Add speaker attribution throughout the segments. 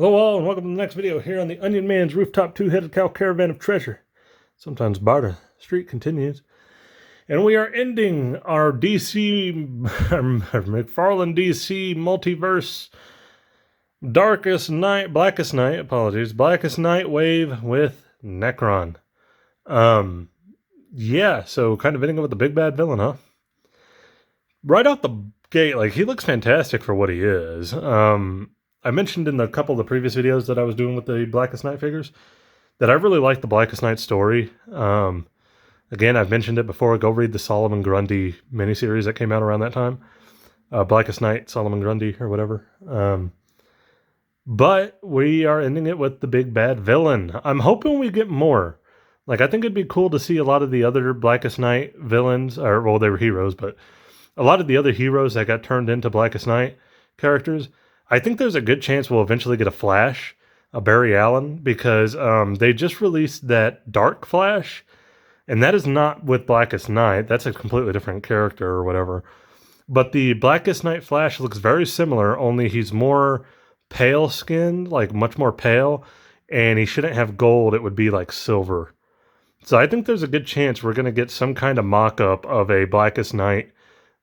Speaker 1: Hello all and welcome to the next video here on the Onion Man's Rooftop Two-Headed Cow Caravan of Treasure. Sometimes barter. Street continues. And we are ending our DC, Mcfarlane DC Multiverse Blackest Night wave with Nekron. Yeah, so kind of ending up with the big bad villain, huh? Right out the gate, like, he looks fantastic for what he is. I mentioned in a couple of the previous videos that I was doing with the Blackest Night figures that I really like the Blackest Night story. Again, I've mentioned it before. Go read the Solomon Grundy miniseries that came out around that time. Blackest Night, Solomon Grundy, or whatever. But we are ending it with the big bad villain. I'm hoping we get more. Like, I think it'd be cool to see a lot of the other Blackest Night villains, or, well, they were heroes, but a lot of the other heroes that got turned into Blackest Night characters. I think there's a good chance we'll eventually get a Flash, a Barry Allen, because they just released that Dark Flash, and that is not with Blackest Night. That's a completely different character or whatever. But the Blackest Night Flash looks very similar, only he's more pale-skinned, like much more pale, and he shouldn't have gold. It would be like silver. So I think there's a good chance we're going to get some kind of mock-up of a Blackest Night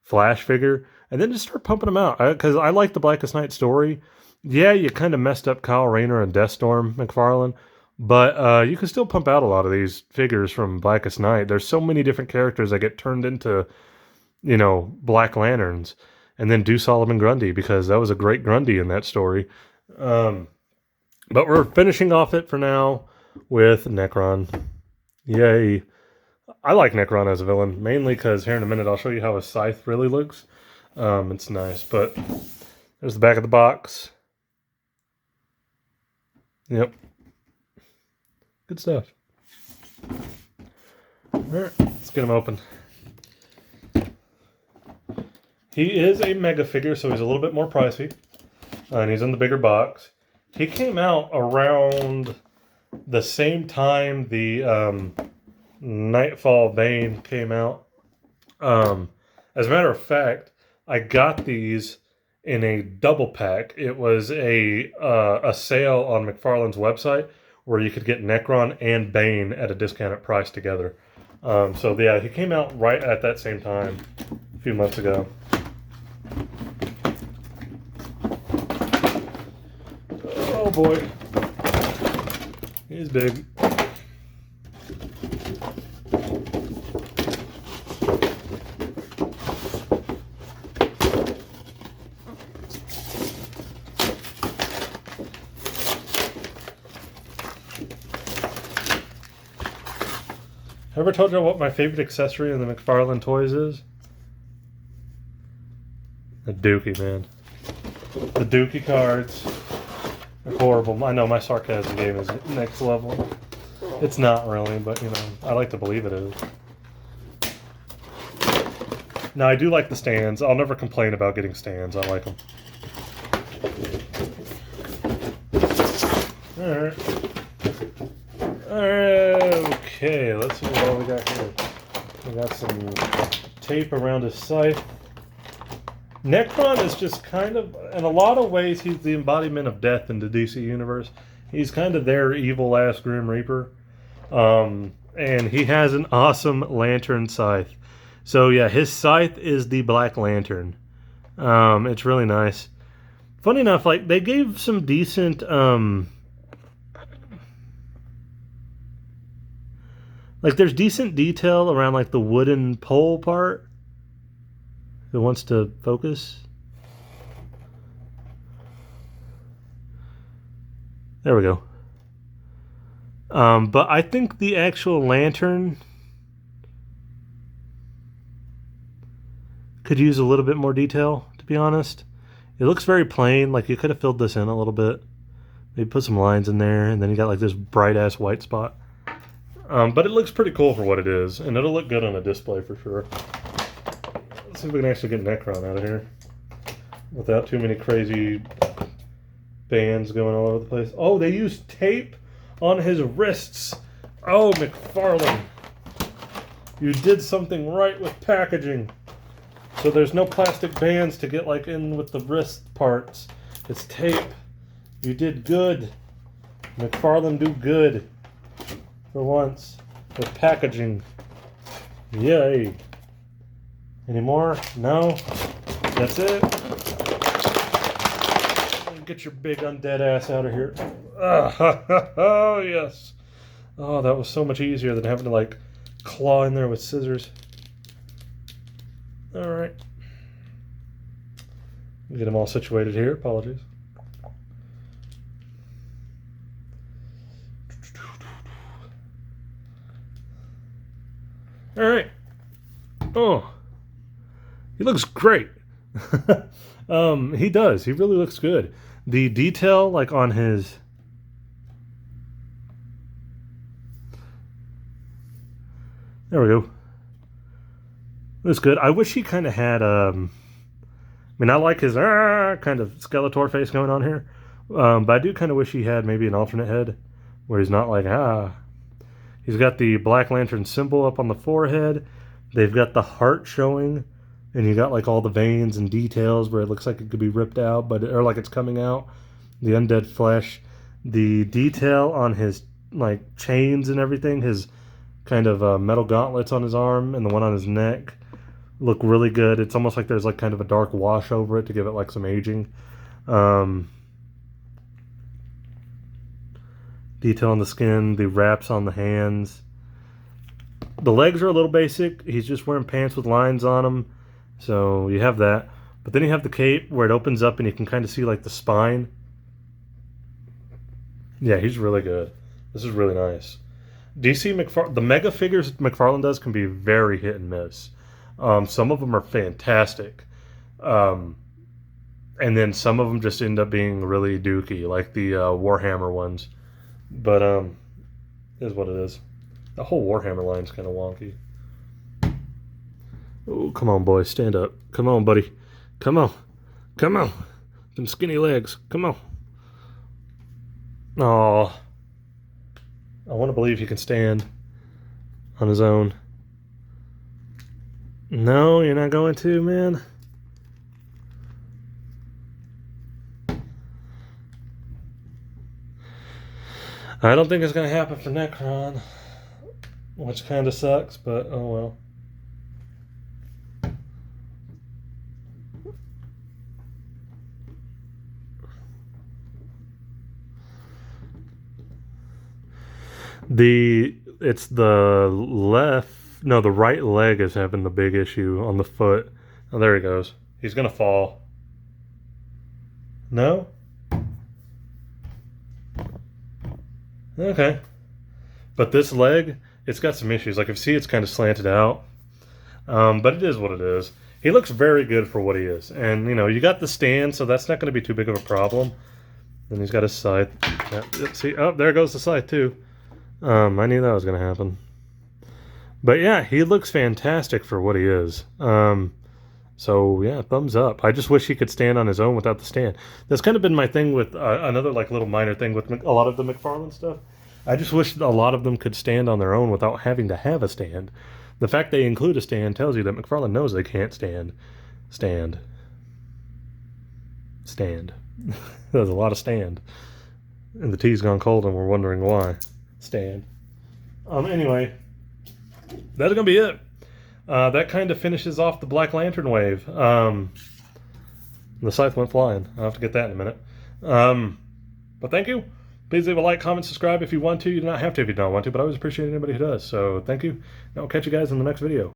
Speaker 1: Flash figure, and then just start pumping them out, because I like the Blackest Night story. Yeah, you kind of messed up Kyle Rayner and Deathstorm, Mcfarlane, but you can still pump out a lot of these figures from Blackest Night. There's so many different characters that get turned into, you know, Black Lanterns, and then do Solomon Grundy, because that was a great Grundy in that story. But we're finishing off it for now with Nekron. Yay. I like Nekron as a villain, mainly because here in a minute I'll show you how his scythe really looks. It's nice, but there's the back of the box. Yep. Good stuff. Alright, let's get him open. He is a mega figure, so he's a little bit more pricey. And he's in the bigger box. He came out around the same time the Nightfall Bane came out. As a matter of fact, I got these in a double pack. It was a sale on Mcfarlane's website where you could get Nekron and Bane at a discounted price together. So yeah, he came out right at that same time a few months ago. Oh boy, he's big. Ever told you what my favorite accessory in the Mcfarlane toys is? The Dookie, man. The Dookie cards are horrible. I know my sarcasm game is next level. It's not really, but you know, I like to believe it is. Now, I do like the stands. I'll never complain about getting stands. I like them. Alright. Okay, let's see what we got here. We got some tape around his scythe. Nekron is just kind of, in a lot of ways, he's the embodiment of death in the DC universe. He's kind of their evil-ass Grim Reaper. And he has an awesome lantern scythe. So yeah, his scythe is the Black Lantern. It's really nice. Funny enough, like, they gave some decent, like, there's decent detail around, like, the wooden pole part. If it wants to focus. There we go. But I think the actual lantern could use a little bit more detail, to be honest. It looks very plain. Like, you could have filled this in a little bit. Maybe put some lines in there, and then you got, like, this bright-ass white spot. But it looks pretty cool for what it is, and it'll look good on a display for sure. Let's see if we can actually get Nekron out of here without too many crazy bands going all over the place. Oh, they used tape on his wrists. Oh, Mcfarlane. You did something right with packaging. So there's no plastic bands to get like in with the wrist parts. It's tape. You did good. Mcfarlane do good. For once. With packaging. Yay. Any more? No? That's it? Get your big undead ass out of here. Oh, yes. Oh, that was so much easier than having to, like, claw in there with scissors. Alright. Get them all situated here. Apologies. Alright. Oh. He looks great. He does. He really looks good. The detail, like, on his... There we go. Looks good. I wish he kind of had, I mean, I like his kind of Skeletor face going on here. But I do kind of wish he had maybe an alternate head where he's not like, He's got the Black Lantern symbol up on the forehead. They've got the heart showing. And you got like all the veins and details where it looks like it could be ripped out, or like it's coming out. The undead flesh. The detail on his like chains and everything. His kind of metal gauntlets on his arm and the one on his neck look really good. It's almost like there's like kind of a dark wash over it to give it like some aging. Detail on the skin, the wraps on the hands. The legs are a little basic. He's just wearing pants with lines on them. So you have that. But then you have the cape where it opens up and you can kind of see like the spine. Yeah, he's really good. This is really nice. The mega figures McFarlane does can be very hit and miss. Some of them are fantastic. And then some of them just end up being really dookie, like the Warhammer ones. But it is what it is. The whole Warhammer line's kind of wonky. Oh, come on, boy. Stand up. Come on, buddy. Come on. Come on. Them skinny legs. Come on. Oh, I want to believe he can stand on his own. No, you're not going to, man. I don't think it's going to happen for Nekron, which kind of sucks, but oh well. It's the the right leg is having the big issue on the foot. Oh, there he goes. He's gonna fall. No? Okay. But this leg, it's got some issues. Like, if you see, it's kind of slanted out. But it is what it is. He looks very good for what he is. And, you know, you got the stand, so that's not going to be too big of a problem. And he's got his scythe. Yeah, see, oh, there goes the scythe, too. I knew that was going to happen. But, yeah, he looks fantastic for what he is. So, yeah, thumbs up. I just wish he could stand on his own without the stand. That's kind of been my thing with another, like, little minor thing with a lot of the McFarlane stuff. I just wish a lot of them could stand on their own without having to have a stand. The fact they include a stand tells you that McFarlane knows they can't stand. There's a lot of stand. And the tea's gone cold and we're wondering why. Stand. Anyway, that's going to be it. That kind of finishes off the Black Lantern wave. The scythe went flying. I'll have to get that in a minute. But thank you. Please leave a like, comment, subscribe if you want to. You do not have to if you don't want to, but I always appreciate anybody who does. So thank you. And I'll catch you guys in the next video.